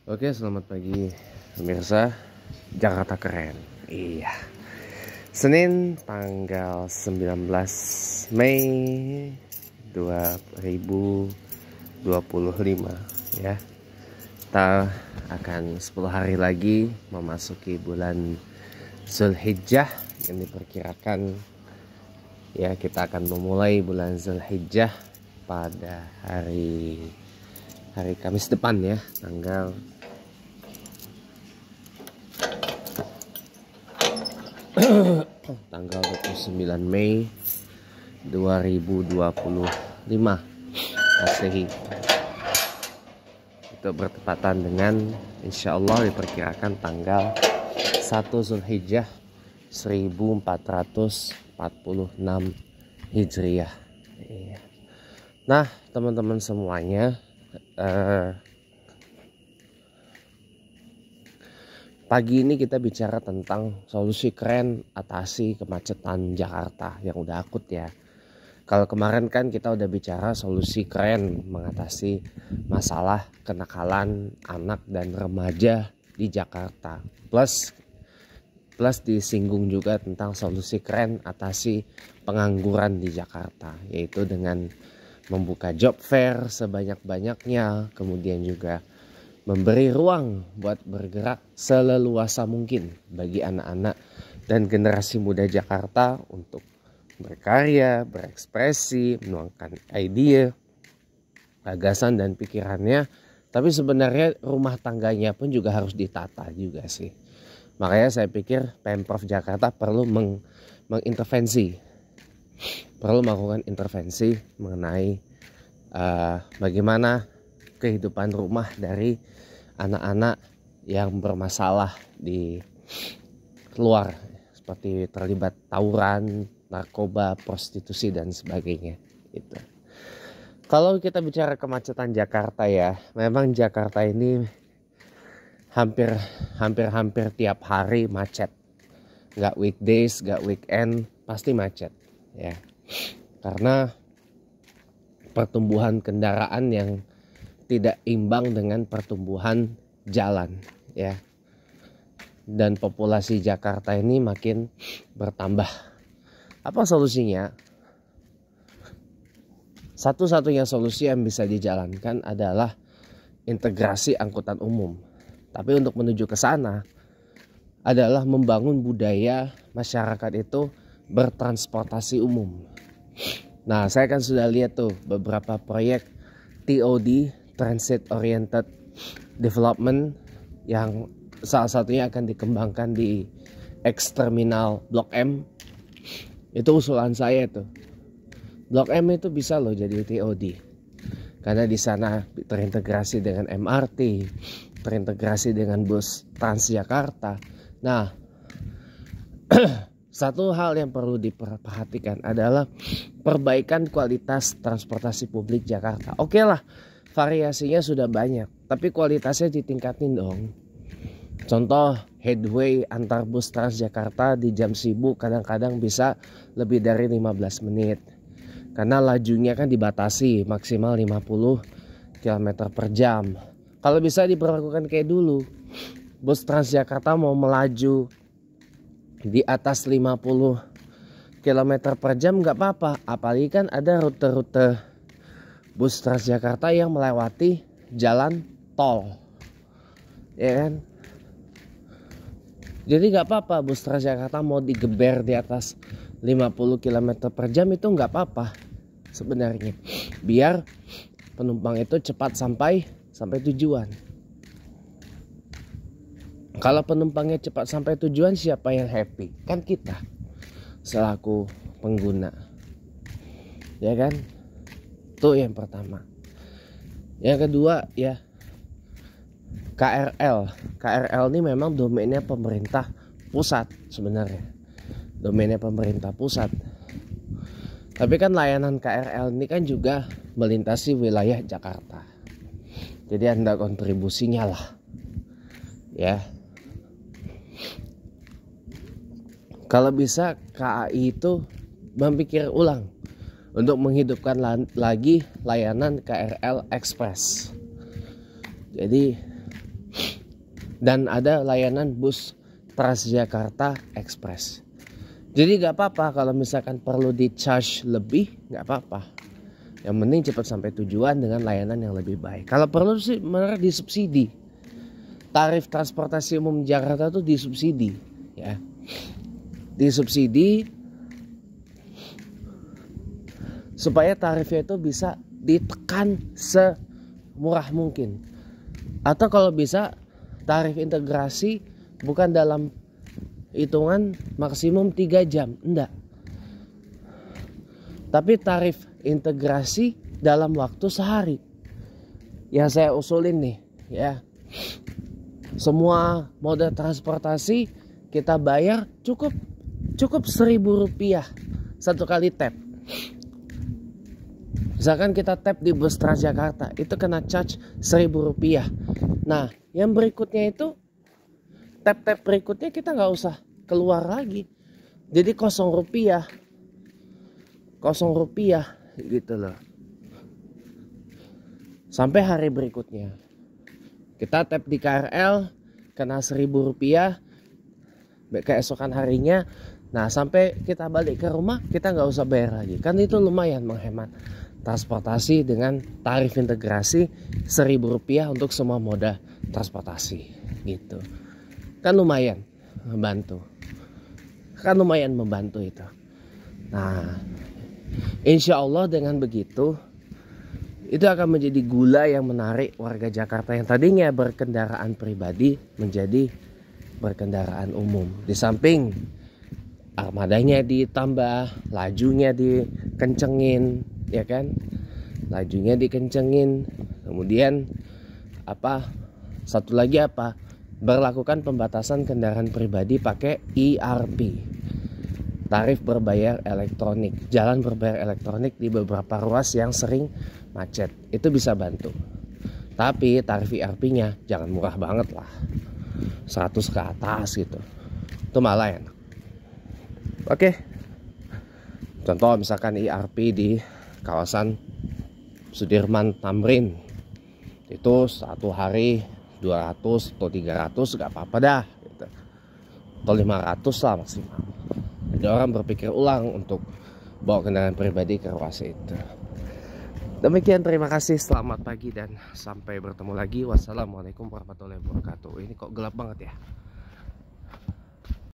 Oke, selamat pagi pemirsa. Jakarta keren. Iya. Senin tanggal 19 Mei 2025 ya. Kita akan 10 hari lagi memasuki bulan Zulhijjah yang diperkirakan ya kita akan memulai bulan Zulhijjah pada hari Kamis depan ya, tanggal 29 Mei 2025 Masehi. Itu bertepatan dengan insya Allah diperkirakan tanggal 1 Zulhijjah 1446 Hijriah. Nah, teman-teman semuanya, pagi ini kita bicara tentang solusi keren atasi kemacetan Jakarta yang udah akut ya. Kalau kemarin kan kita udah bicara solusi keren mengatasi masalah kenakalan anak dan remaja di Jakarta. Plus disinggung juga tentang solusi keren atasi pengangguran di Jakarta, yaitu dengan membuka job fair sebanyak-banyaknya, kemudian juga memberi ruang buat bergerak seleluasa mungkin bagi anak-anak dan generasi muda Jakarta untuk berkarya, berekspresi, menuangkan ide, gagasan dan pikirannya. Tapi sebenarnya rumah tangganya pun juga harus ditata juga sih. Makanya saya pikir Pemprov Jakarta perlu mengintervensi, perlu melakukan intervensi mengenai bagaimana kehidupan rumah dari anak-anak yang bermasalah di luar, seperti terlibat tawuran, narkoba, prostitusi dan sebagainya. Itu. Kalau kita bicara kemacetan Jakarta ya, memang Jakarta ini hampir tiap hari macet. Nggak weekdays, nggak weekend, pasti macet ya. Karena pertumbuhan kendaraan yang tidak imbang dengan pertumbuhan jalan ya, dan populasi Jakarta ini makin bertambah. Apa solusinya? Satu-satunya solusi yang bisa dijalankan adalah integrasi angkutan umum. Tapi untuk menuju ke sana adalah membangun budaya masyarakat itu bertransportasi umum. Nah, saya kan sudah lihat tuh beberapa proyek TOD, Transit Oriented Development, yang salah satunya akan dikembangkan di X-Terminal Blok M. Itu usulan saya tuh. Blok M itu bisa loh jadi TOD. Karena di sana terintegrasi dengan MRT, terintegrasi dengan bus Transjakarta. Nah, satu hal yang perlu diperhatikan adalah perbaikan kualitas transportasi publik Jakarta. Oke lah, variasinya sudah banyak, tapi kualitasnya ditingkatin dong. Contoh, headway antar bus Transjakarta di jam sibuk kadang-kadang bisa lebih dari 15 menit. Karena lajunya kan dibatasi maksimal 50 km per jam. Kalau bisa diberlakukan kayak dulu, bus Transjakarta mau melaju di atas 50 km per jam nggak apa-apa. Apalagi kan ada rute-rute bus Transjakarta yang melewati jalan tol, ya kan? Jadi nggak apa-apa bus Transjakarta mau digeber di atas 50 km per jam, itu nggak apa-apa sebenarnya. Biar penumpang itu cepat sampai tujuan. Kalau penumpangnya cepat sampai tujuan, siapa yang happy? Kan kita selaku pengguna, ya kan? Itu yang pertama. Yang kedua ya, KRL ini memang domainnya pemerintah pusat sebenarnya. Domainnya pemerintah pusat. Tapi kan layanan KRL ini kan juga melintasi wilayah Jakarta. Jadi ada kontribusinya lah. Ya. Kalau bisa KAI itu memikir ulang untuk menghidupkan lagi layanan KRL Express. Jadi Dan ada layanan bus Transjakarta Express. Jadi gak apa-apa kalau misalkan perlu di charge lebih, gak apa-apa. Yang penting cepat sampai tujuan dengan layanan yang lebih baik. Kalau perlu sih benar disubsidi. Tarif transportasi umum Jakarta tuh disubsidi, ya. Disubsidi supaya tarifnya itu bisa ditekan semurah mungkin. Atau kalau bisa tarif integrasi bukan dalam hitungan maksimum 3 jam, enggak. Tapi tarif integrasi dalam waktu sehari. Yang saya usulin nih, ya. Semua moda transportasi kita bayar cukup 1.000 rupiah satu kali tap. Misalkan kita tap di bus Transjakarta, itu kena charge 1.000 rupiah. Nah, yang berikutnya itu tap-tap berikutnya kita nggak usah keluar lagi. Jadi 0 rupiah gitu loh. Sampai hari berikutnya. Kita tap di KRL kena 1.000 rupiah keesokan harinya. Nah, sampai kita balik ke rumah kita nggak usah bayar lagi. Kan itu lumayan menghemat transportasi dengan tarif integrasi 1.000 rupiah untuk semua moda transportasi gitu. Kan lumayan membantu. Itu. Nah, insya Allah dengan begitu itu akan menjadi gula yang menarik warga Jakarta yang tadinya berkendaraan pribadi menjadi berkendaraan umum. Di samping armadanya ditambah, lajunya dikencengin, ya kan? Lajunya dikencengin. Kemudian satu lagi berlakukan pembatasan kendaraan pribadi pakai ERP. Tarif berbayar elektronik, jalan berbayar elektronik di beberapa ruas yang sering macet. Itu bisa bantu. Tapi tarif ERP-nya jangan murah banget lah. 100 ke atas gitu. Itu malah enak. Oke. Contoh misalkan ERP di kawasan Sudirman Tamrin. Itu satu hari 200 atau 300 gak apa-apa dah gitu. Atau 500 lah maksimal. Ada orang berpikir ulang untuk bawa kendaraan pribadi ke ruas itu. Demikian, terima kasih, selamat pagi dan sampai bertemu lagi. Wassalamualaikum warahmatullahi wabarakatuh. Ini kok gelap banget ya.